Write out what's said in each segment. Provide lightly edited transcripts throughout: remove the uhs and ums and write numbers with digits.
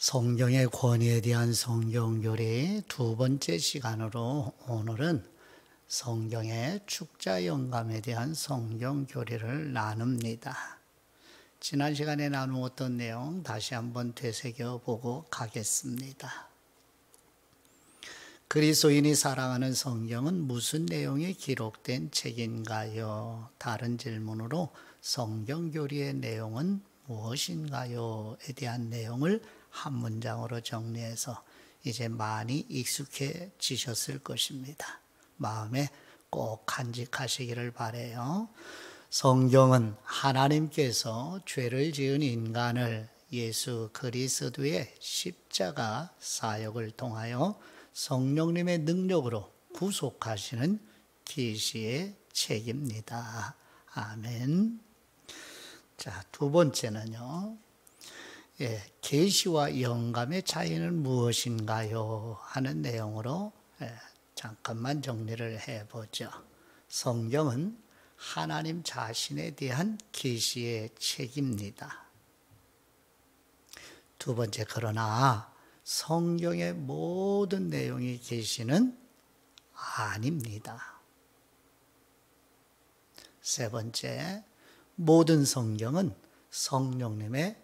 성경의 권위에 대한 성경교리 두 번째 시간으로 오늘은 성경의 축자 영감에 대한 성경교리를 나눕니다. 지난 시간에 나누었던 내용 다시 한번 되새겨보고 가겠습니다. 그리스도인이 사랑하는 성경은 무슨 내용이 기록된 책인가요? 다른 질문으로 성경교리의 내용은 무엇인가요? 에 대한 내용을 한 문장으로 정리해서 이제 많이 익숙해지셨을 것입니다. 마음에 꼭 간직하시기를 바라요. 성경은 하나님께서 죄를 지은 인간을 예수 그리스도의 십자가 사역을 통하여 성령님의 능력으로 구속하시는 계시의 책입니다. 아멘. 자, 두 번째는요. 계시와 영감의 차이는 무엇인가요? 하는 내용으로 잠깐만 정리를 해보죠. 성경은 하나님 자신에 대한 계시의 책입니다. 두 번째, 그러나 성경의 모든 내용이 계시는 아닙니다. 세 번째, 모든 성경은 성령님의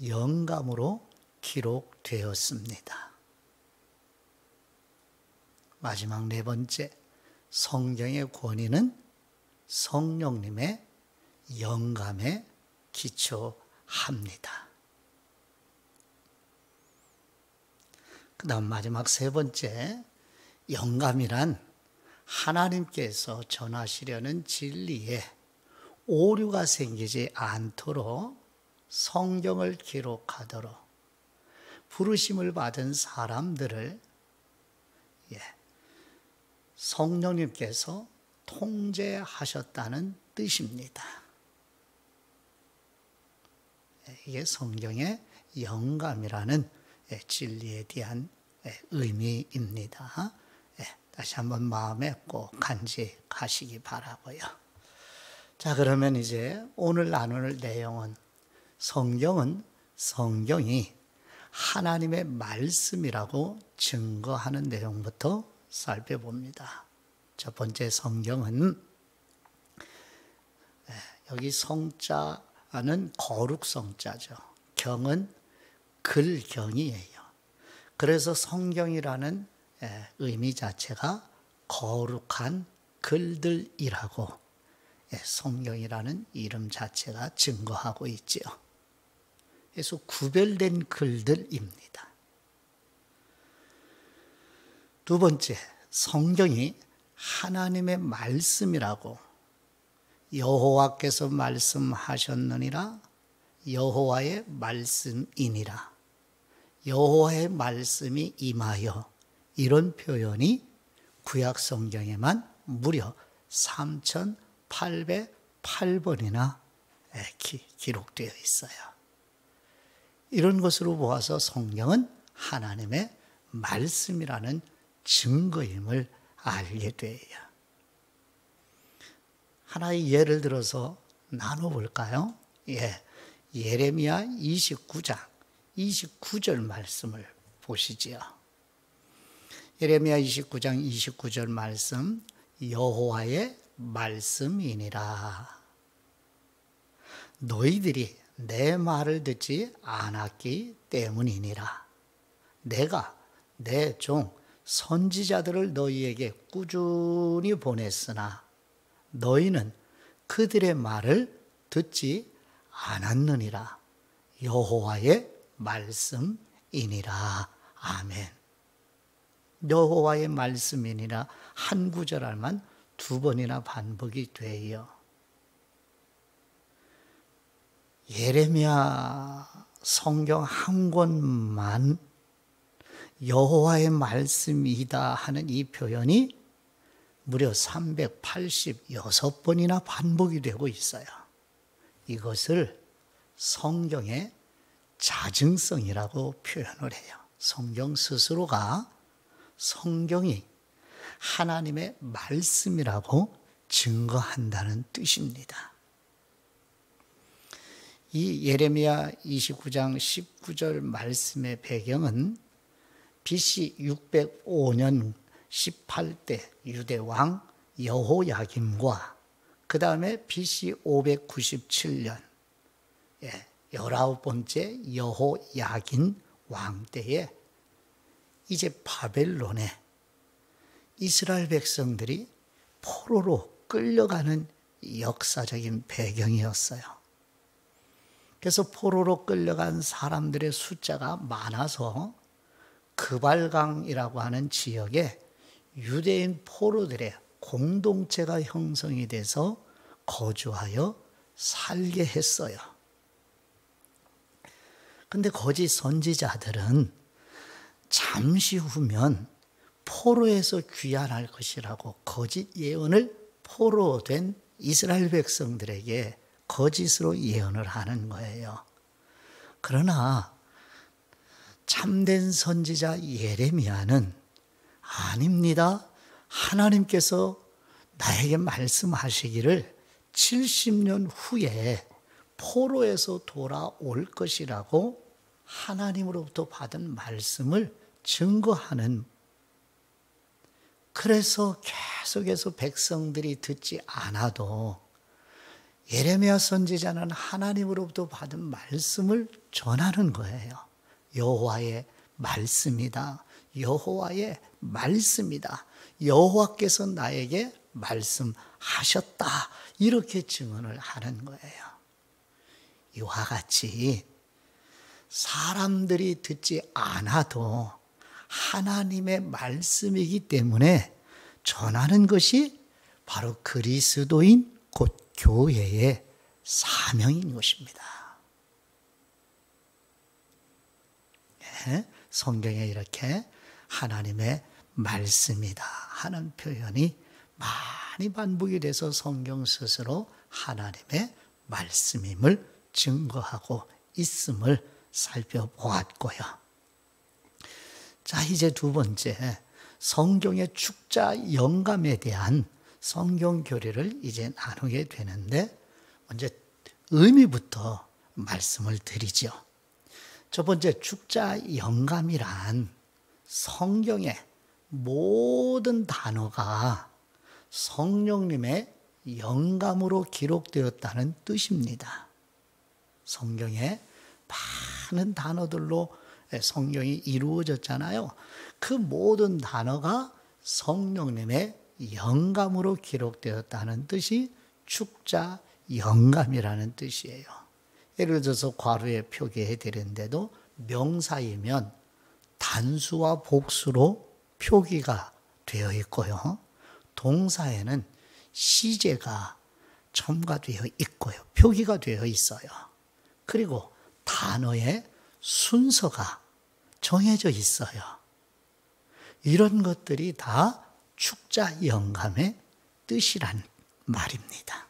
영감으로 기록되었습니다. 마지막 네 번째, 성경의 권위는 성령님의 영감에 기초합니다. 그 다음 마지막 세 번째, 영감이란 하나님께서 전하시려는 진리에 오류가 생기지 않도록 성경을 기록하도록 부르심을 받은 사람들을 성령님께서 통제하셨다는 뜻입니다. 이게 성경의 영감이라는 진리에 대한 의미입니다. 다시 한번 마음에 꼭 간직하시기 바라고요. 자, 그러면 이제 오늘 나눌 내용은 성경이 하나님의 말씀이라고 증거하는 내용부터 살펴봅니다. 첫 번째, 성경은 여기 성자는 거룩 성자죠. 경은 글경이에요. 그래서 성경이라는 의미 자체가 거룩한 글들이라고 성경이라는 이름 자체가 증거하고 있지요. 그래서 구별된 글들입니다. 두 번째, 성경이 하나님의 말씀이라고 여호와께서 말씀하셨느니라 여호와의 말씀이니라 여호와의 말씀이 임하여 이런 표현이 구약 성경에만 무려 3808번이나 기록되어 있어요. 이런 것으로 보아서 성경은 하나님의 말씀이라는 증거임을 알게 돼요. 하나의 예를 들어서 나눠볼까요? 예레미야 29장 29절 말씀을 보시지요. 예레미야 29장 29절 말씀, 여호와의 말씀이니라. 너희들이 내 말을 듣지 않았기 때문이니라. 내가 내 종 선지자들을 너희에게 꾸준히 보냈으나 너희는 그들의 말을 듣지 않았느니라. 여호와의 말씀이니라. 아멘. 여호와의 말씀이니라 한 구절만 두 번이나 반복이 돼요. 예레미야 성경 한 권만 여호와의 말씀이다 하는 이 표현이 무려 386번이나 반복이 되고 있어요. 이것을 성경의 자증성이라고 표현을 해요. 성경 스스로가 성경이 하나님의 말씀이라고 증거한다는 뜻입니다. 이 예레미야 29장 19절 말씀의 배경은 BC 605년 18대 유대왕 여호야김과 그 다음에 BC 597년 19번째 여호야긴 왕 때에 이제 바벨론에 이스라엘 백성들이 포로로 끌려가는 역사적인 배경이었어요. 그래서 포로로 끌려간 사람들의 숫자가 많아서 그발강이라고 하는 지역에 유대인 포로들의 공동체가 형성이 돼서 거주하여 살게 했어요. 근데 거짓 선지자들은 잠시 후면 포로에서 귀환할 것이라고 거짓 예언을 포로된 이스라엘 백성들에게 거짓으로 예언을 하는 거예요. 그러나 참된 선지자 예레미야는 아닙니다. 하나님께서 나에게 말씀하시기를 70년 후에 포로에서 돌아올 것이라고 하나님으로부터 받은 말씀을 증거하는, 그래서 계속해서 백성들이 듣지 않아도 예레미야 선지자는 하나님으로부터 받은 말씀을 전하는 거예요. 여호와의 말씀이다. 여호와의 말씀이다. 여호와께서 나에게 말씀하셨다. 이렇게 증언을 하는 거예요. 이와 같이 사람들이 듣지 않아도 하나님의 말씀이기 때문에 전하는 것이 바로 그리스도인 곧 교회의 사명인 것입니다. 네, 성경에 이렇게 하나님의 말씀이다 하는 표현이 많이 반복이 돼서 성경 스스로 하나님의 말씀임을 증거하고 있음을 살펴보았고요. 자, 이제 두 번째, 성경의 축자 영감에 대한 성경 교리를 이제 나누게 되는데, 먼저 의미부터 말씀을 드리죠. 첫 번째, 축자 영감이란 성경의 모든 단어가 성령님의 영감으로 기록되었다는 뜻입니다. 성경에 많은 단어들로 성경이 이루어졌잖아요. 그 모든 단어가 성령님의 영감으로 기록되었다는 뜻이 축자 영감이라는 뜻이에요. 예를 들어서 괄호에 표기해 드렸는데도 명사이면 단수와 복수로 표기가 되어 있고요. 동사에는 시제가 첨가되어 있고요. 표기가 되어 있어요. 그리고 단어의 순서가 정해져 있어요. 이런 것들이 다 축자 영감의 뜻이란 말입니다.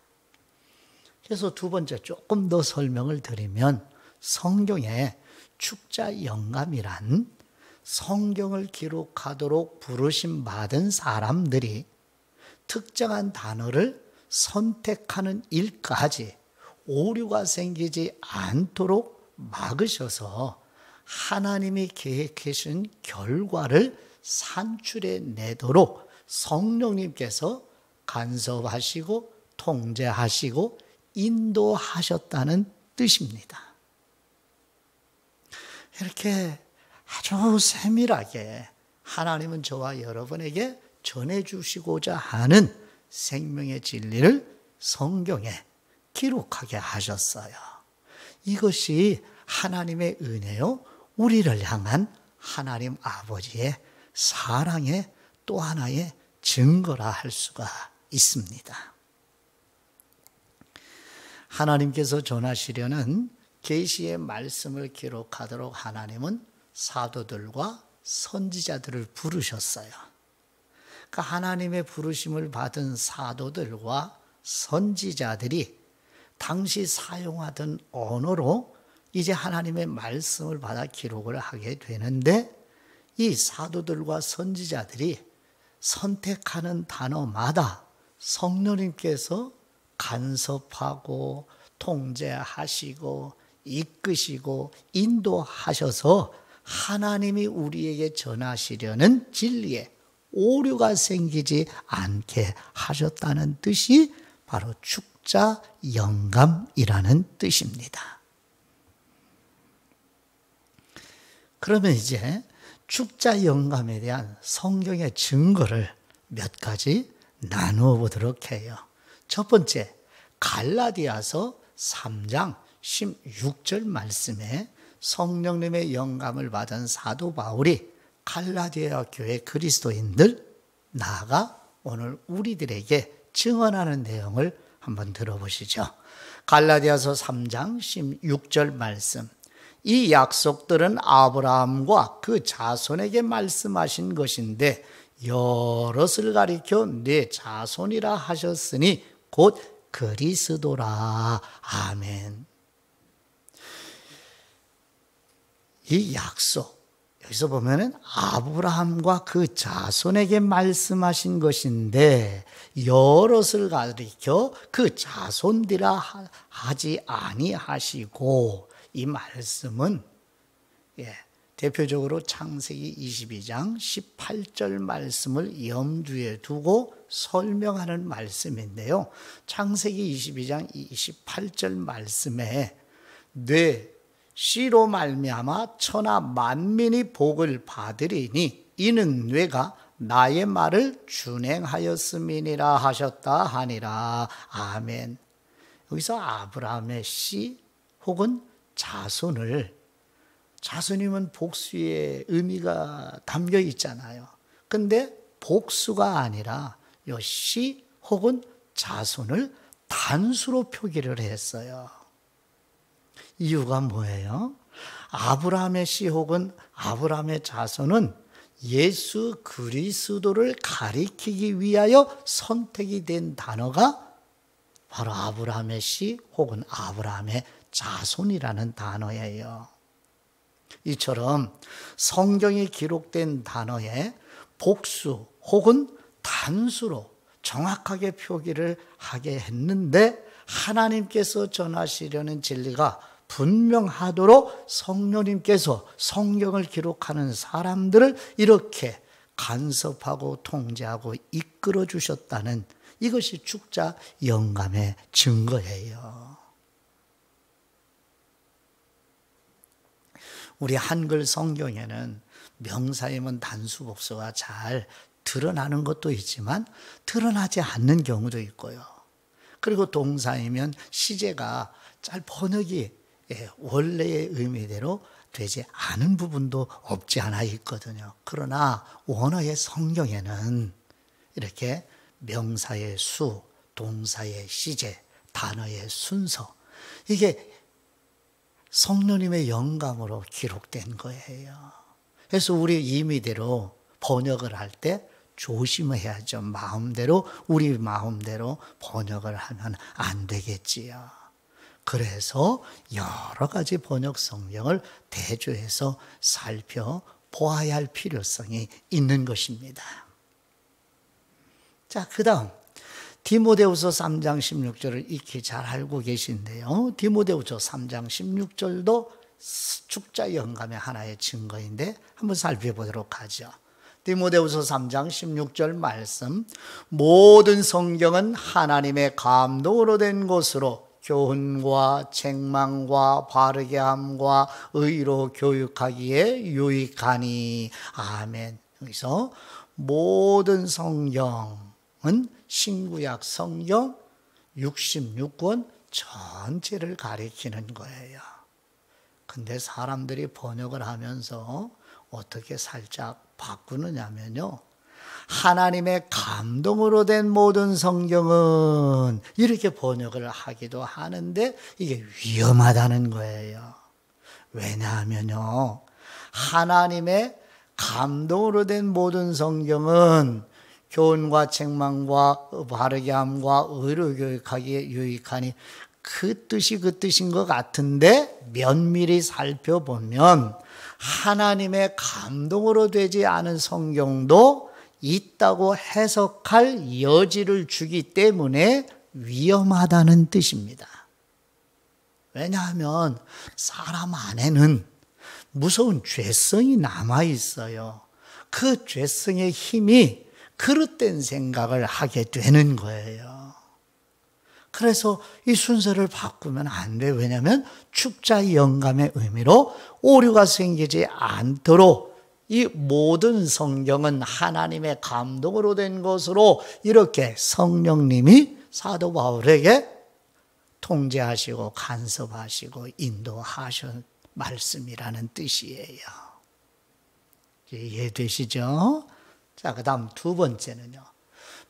그래서 두 번째 조금 더 설명을 드리면 성경에 축자 영감이란 성경을 기록하도록 부르심 받은 사람들이 특정한 단어를 선택하는 일까지 오류가 생기지 않도록 막으셔서 하나님이 계획하신 결과를 산출해 내도록 성령님께서 간섭하시고 통제하시고 인도하셨다는 뜻입니다. 이렇게 아주 세밀하게 하나님은 저와 여러분에게 전해주시고자 하는 생명의 진리를 성경에 기록하게 하셨어요. 이것이 하나님의 은혜요, 우리를 향한 하나님 아버지의 사랑의 또 하나의 증거라 할 수가 있습니다. 하나님께서 전하시려는 계시의 말씀을 기록하도록 하나님은 사도들과 선지자들을 부르셨어요. 그러니까 하나님의 부르심을 받은 사도들과 선지자들이 당시 사용하던 언어로 이제 하나님의 말씀을 받아 기록을 하게 되는데, 이 사도들과 선지자들이 선택하는 단어마다 성령님께서 간섭하고 통제하시고 이끄시고 인도하셔서 하나님이 우리에게 전하시려는 진리에 오류가 생기지 않게 하셨다는 뜻이 바로 축자 영감이라는 뜻입니다. 그러면 이제 축자 영감에 대한 성경의 증거를 몇 가지 나누어 보도록 해요. 첫 번째, 갈라디아서 3장 16절 말씀에 성령님의 영감을 받은 사도 바울이 갈라디아 교회 그리스도인들, 나아가 오늘 우리들에게 증언하는 내용을 한번 들어보시죠. 갈라디아서 3장 16절 말씀. 이 약속들은 아브라함과 그 자손에게 말씀하신 것인데 여럿을 가리켜 내 자손이라 하셨으니 곧 그리스도라. 아멘. 이 약속, 여기서 보면은 아브라함과 그 자손에게 말씀하신 것인데 여럿을 가리켜 그 자손들이라 하지 아니하시고, 이 말씀은 대표적으로 창세기 22장 18절 말씀을 염두에 두고 설명하는 말씀인데요. 창세기 22장 28절 말씀에 내 씨로 말미암아 천하 만민이 복을 받으리니 이는 뇌가 나의 말을 준행하였음이니라 하셨다 하니라. 아멘. 여기서 아브라함의 씨 혹은 자손이면 복수의 의미가 담겨 있잖아요. 근데 복수가 아니라 이 씨 혹은 자손을 단수로 표기를 했어요. 이유가 뭐예요? 아브라함의 씨 혹은 아브라함의 자손은 예수 그리스도를 가리키기 위하여 선택이 된 단어가 바로 아브라함의 씨 혹은 아브라함의 자손이라는 단어예요. 이처럼 성경에 기록된 단어에 복수 혹은 단수로 정확하게 표기를 하게 했는데 하나님께서 전하시려는 진리가 분명하도록 성령님께서 성경을 기록하는 사람들을 이렇게 간섭하고 통제하고 이끌어 주셨다는, 이것이 축자 영감의 증거예요. 우리 한글 성경에는 명사이면 단수 복수가 잘 드러나는 것도 있지만 드러나지 않는 경우도 있고요. 그리고 동사이면 시제가 잘 번역이 원래의 의미대로 되지 않은 부분도 없지 않아 있거든요. 그러나 원어의 성경에는 이렇게 명사의 수, 동사의 시제, 단어의 순서, 이게 성령님의 영감으로 기록된 거예요. 그래서 우리 임의대로 번역을 할 때 조심해야죠. 우리 마음대로 번역을 하면 안 되겠지요. 그래서 여러 가지 번역 성경을 대조해서 살펴보아야 할 필요성이 있는 것입니다. 자, 그 다음 디모데후서 3장 16절을 익히 잘 알고 계신데요. 디모데후서 3장 16절도 축자 영감의 하나의 증거인데 한번 살펴보도록 하죠. 디모데후서 3장 16절 말씀. 모든 성경은 하나님의 감동으로 된 것으로 교훈과 책망과 바르게 함과 의로 교육하기에 유익하니. 아멘. 여기서 모든 성경은 신구약 성경 66권 전체를 가리키는 거예요. 근데 사람들이 번역을 하면서 어떻게 살짝 바꾸느냐면요, 하나님의 감동으로 된 모든 성경은 이렇게 번역을 하기도 하는데 이게 위험하다는 거예요. 왜냐하면요, 하나님의 감동으로 된 모든 성경은 교훈과 책망과 바르게 함과 의로 교육하기에 유익하니, 그 뜻인 것 같은데 면밀히 살펴보면 하나님의 감동으로 되지 않은 성경도 있다고 해석할 여지를 주기 때문에 위험하다는 뜻입니다. 왜냐하면 사람 안에는 무서운 죄성이 남아 있어요. 그 죄성의 힘이 그릇된 생각을 하게 되는 거예요. 그래서 이 순서를 바꾸면 안 돼요. 왜냐하면 축자 영감의 의미로 오류가 생기지 않도록 이 모든 성경은 하나님의 감동으로 된 것으로 이렇게 성령님이 사도 바울에게 통제하시고 간섭하시고 인도하신 말씀이라는 뜻이에요. 이해되시죠? 자, 그 다음 두 번째는요.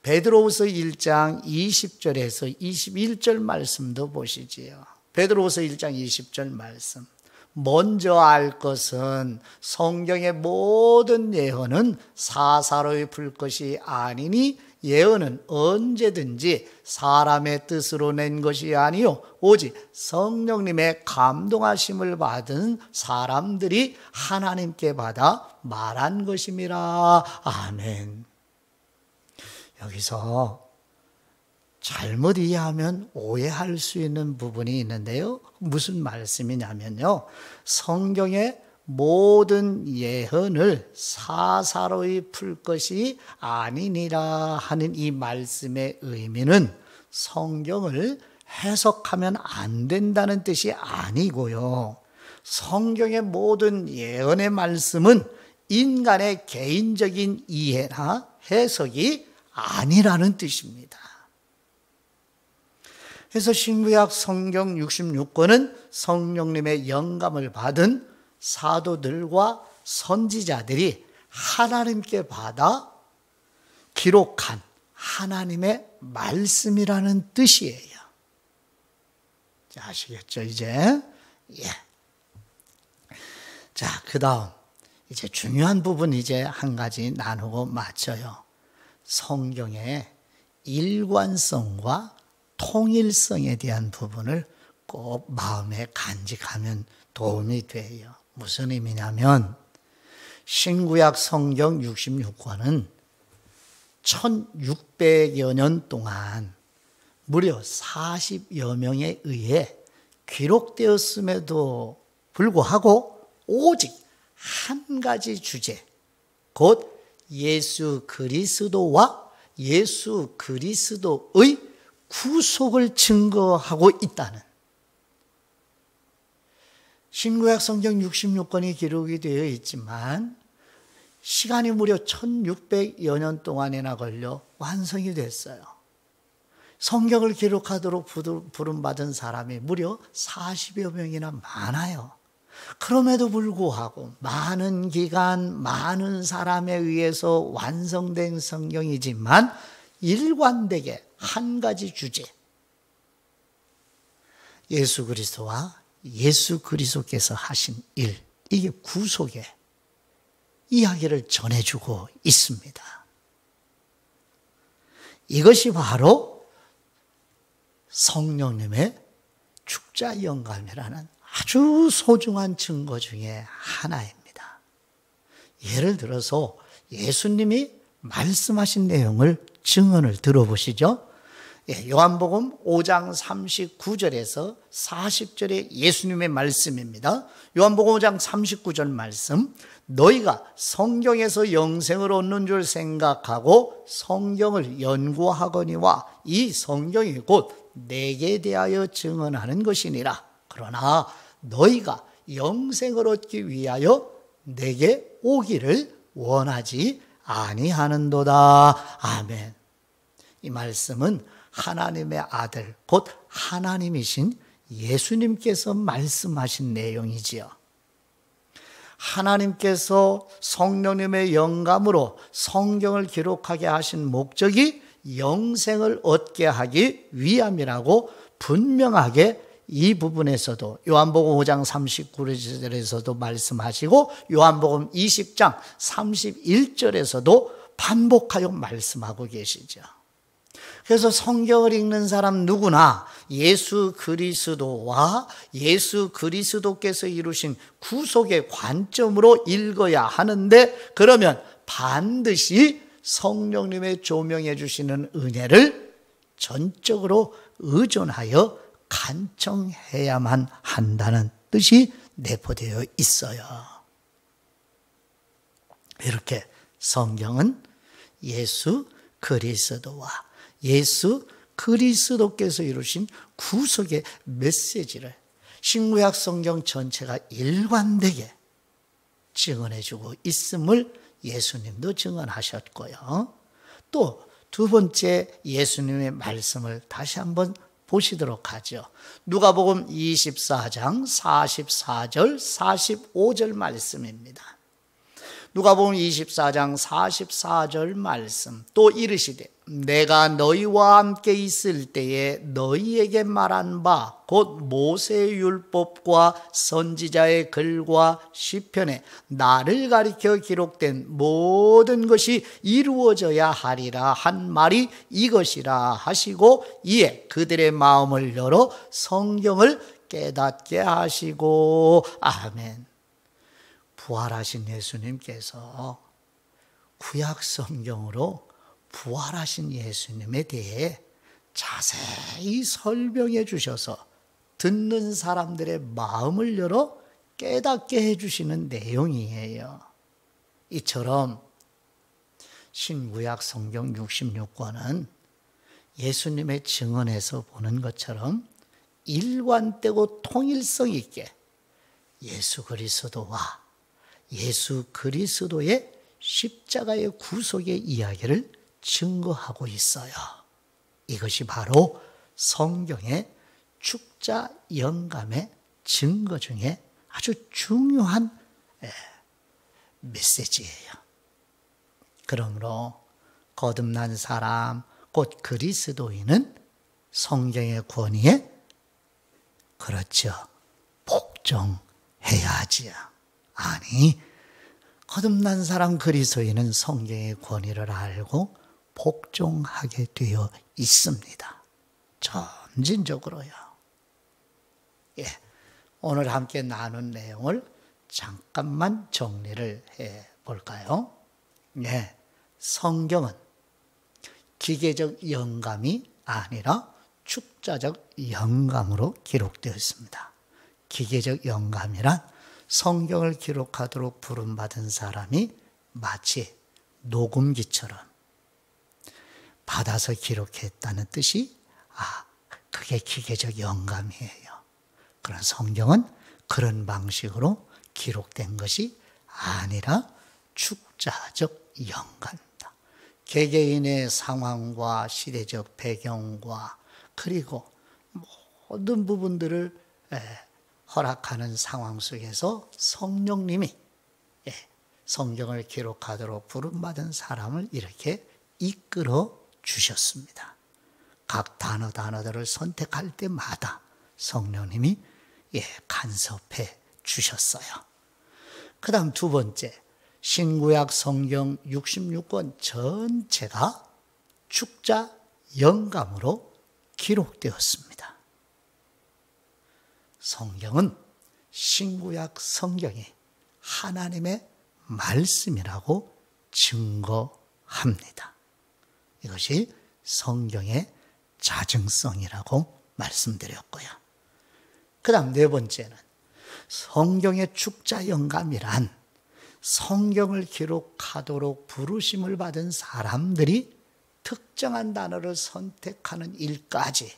베드로후서 1장 20절에서 21절 말씀도 보시지요. 베드로후서 1장 20절 말씀. 먼저 알 것은 성경의 모든 예언은 사사로이 풀 것이 아니니 예언은 언제든지 사람의 뜻으로 낸 것이 아니요 오직 성령님의 감동하심을 받은 사람들이 하나님께 받아 말한 것임이라. 아멘. 여기서 잘못 이해하면 오해할 수 있는 부분이 있는데요. 무슨 말씀이냐면요. 성경의 모든 예언을 사사로이 풀 것이 아니니라 하는 이 말씀의 의미는 성경을 해석하면 안 된다는 뜻이 아니고요. 성경의 모든 예언의 말씀은 인간의 개인적인 이해나 해석이 아니라는 뜻입니다. 그래서 신구약 성경 66권은 성령님의 영감을 받은 사도들과 선지자들이 하나님께 받아 기록한 하나님의 말씀이라는 뜻이에요. 자, 아시겠죠, 이제? 예. 자, 그 다음, 이제 중요한 부분 이제 한 가지 나누고 마쳐요. 성경의 일관성과 통일성에 대한 부분을 꼭 마음에 간직하면 도움이 돼요. 무슨 의미냐면 신구약 성경 66권은 1600여 년 동안 무려 40여 명에 의해 기록되었음에도 불구하고 오직 한 가지 주제, 곧 예수 그리스도와 예수 그리스도의 구속을 증거하고 있다는, 신구약 성경 66권이 기록이 되어 있지만 시간이 무려 1600여 년 동안이나 걸려 완성이 됐어요. 성경을 기록하도록 부름받은 사람이 무려 40여 명이나 많아요. 그럼에도 불구하고 많은 기간, 많은 사람에 의해서 완성된 성경이지만 일관되게 한 가지 주제, 예수 그리스도와 예수 그리스도께서 하신 일, 이게 구속의 이야기를 전해주고 있습니다. 이것이 바로 성령님의 축자 영감이라는 아주 소중한 증거 중에 하나입니다. 예를 들어서 예수님이 말씀하신 내용을 증언을 들어보시죠. 요한복음 5장 39절에서 40절의 예수님의 말씀입니다. 요한복음 5장 39절 말씀. 너희가 성경에서 영생을 얻는 줄 생각하고 성경을 연구하거니와 이 성경이 곧 내게 대하여 증언하는 것이니라. 그러나 너희가 영생을 얻기 위하여 내게 오기를 원하지 아니하는도다. 아멘. 이 말씀은 하나님의 아들, 곧 하나님이신 예수님께서 말씀하신 내용이지요. 하나님께서 성령님의 영감으로 성경을 기록하게 하신 목적이 영생을 얻게 하기 위함이라고 분명하게 이 부분에서도 요한복음 5장 39절에서도 말씀하시고 요한복음 20장 31절에서도 반복하여 말씀하고 계시죠. 그래서 성경을 읽는 사람 누구나 예수 그리스도와 예수 그리스도께서 이루신 구속의 관점으로 읽어야 하는데, 그러면 반드시 성령님의 조명해 주시는 은혜를 전적으로 의존하여 간청해야만 한다는 뜻이 내포되어 있어요. 이렇게 성경은 예수 그리스도와 예수 그리스도께서 이루신 구속의 메시지를 신구약 성경 전체가 일관되게 증언해주고 있음을 예수님도 증언하셨고요. 또 두 번째 예수님의 말씀을 다시 한번 보시도록 하죠. 누가복음 24장 44절 45절 말씀입니다. 누가복음 24장 44절 말씀. 또 이르시되 내가 너희와 함께 있을 때에 너희에게 말한 바 곧 모세의 율법과 선지자의 글과 시편에 나를 가리켜 기록된 모든 것이 이루어져야 하리라 한 말이 이것이라 하시고 이에 그들의 마음을 열어 성경을 깨닫게 하시고. 아멘. 부활하신 예수님께서 구약 성경으로 부활하신 예수님에 대해 자세히 설명해 주셔서 듣는 사람들의 마음을 열어 깨닫게 해주시는 내용이에요. 이처럼 신구약 성경 66권은 예수님의 증언에서 보는 것처럼 일관되고 통일성 있게 예수 그리스도와 예수 그리스도의 십자가의 구속의 이야기를 증거하고 있어요. 이것이 바로 성경의 축자 영감의 증거 중에 아주 중요한 메시지예요. 그러므로 거듭난 사람, 곧 그리스도인은 성경의 권위에 그렇죠. 복종해야지요. 아니, 거듭난 사람 그리스도인은 성경의 권위를 알고 복종하게 되어 있습니다. 점진적으로요. 예, 오늘 함께 나눈 내용을 잠깐만 정리를 해 볼까요? 예, 성경은 기계적 영감이 아니라 축자적 영감으로 기록되었습니다. 기계적 영감이란 성경을 기록하도록 부름받은 사람이 마치 녹음기처럼 받아서 기록했다는 뜻이 그게 기계적 영감이에요. 그런 성경은 그런 방식으로 기록된 것이 아니라 축자적 영감입니다. 개개인의 상황과 시대적 배경과 그리고 모든 부분들을 허락하는 상황 속에서 성령님이 성경을 기록하도록 부름받은 사람을 이렇게 이끌어 주셨습니다. 각 단어들을 선택할 때마다 성령님이 간섭해 주셨어요. 그 다음 두 번째, 신구약 성경 66권 전체가 축자 영감으로 기록되었습니다. 성경은 신구약 성경이 하나님의 말씀이라고 증거합니다. 이것이 성경의 자증성이라고 말씀드렸고요. 그 다음 네 번째는 성경의 축자 영감이란 성경을 기록하도록 부르심을 받은 사람들이 특정한 단어를 선택하는 일까지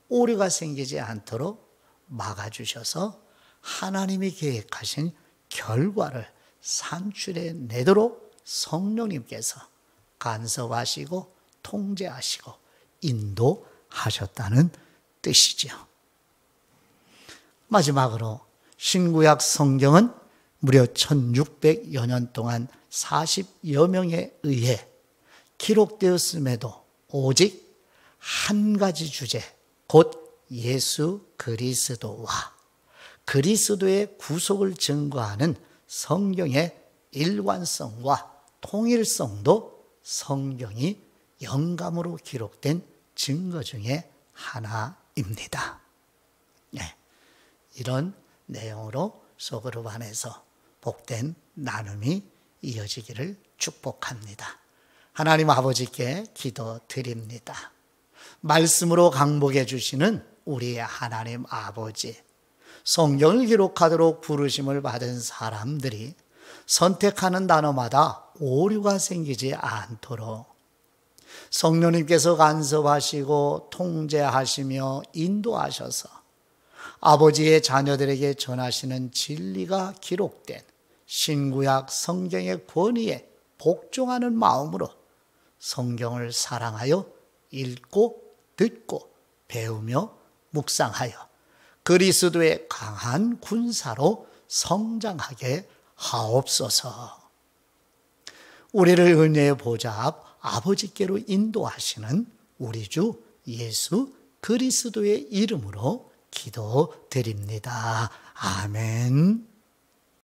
오류가 생기지 않도록 막아주셔서 하나님이 계획하신 결과를 산출해 내도록 성령님께서 간섭하시고 통제하시고 인도하셨다는 뜻이죠. 마지막으로 신구약 성경은 무려 1600여 년 동안 40여 명에 의해 기록되었음에도 오직 한 가지 주제, 곧 예수 그리스도와 그리스도의 구속을 증거하는 성경의 일관성과 통일성도 성경이 영감으로 기록된 증거 중에 하나입니다. 네, 이런 내용으로 소그룹 안에서 복된 나눔이 이어지기를 축복합니다. 하나님 아버지께 기도드립니다. 말씀으로 강복해 주시는 우리 하나님 아버지, 성경을 기록하도록 부르심을 받은 사람들이 선택하는 단어마다 오류가 생기지 않도록 성령님께서 간섭하시고 통제하시며 인도하셔서 아버지의 자녀들에게 전하시는 진리가 기록된 신구약 성경의 권위에 복종하는 마음으로 성경을 사랑하여 읽고 듣고 배우며 묵상하여 그리스도의 강한 군사로 성장하게 하옵소서. 우리를 은혜의 보좌 아버지께로 인도하시는 우리 주 예수 그리스도의 이름으로 기도드립니다. 아멘.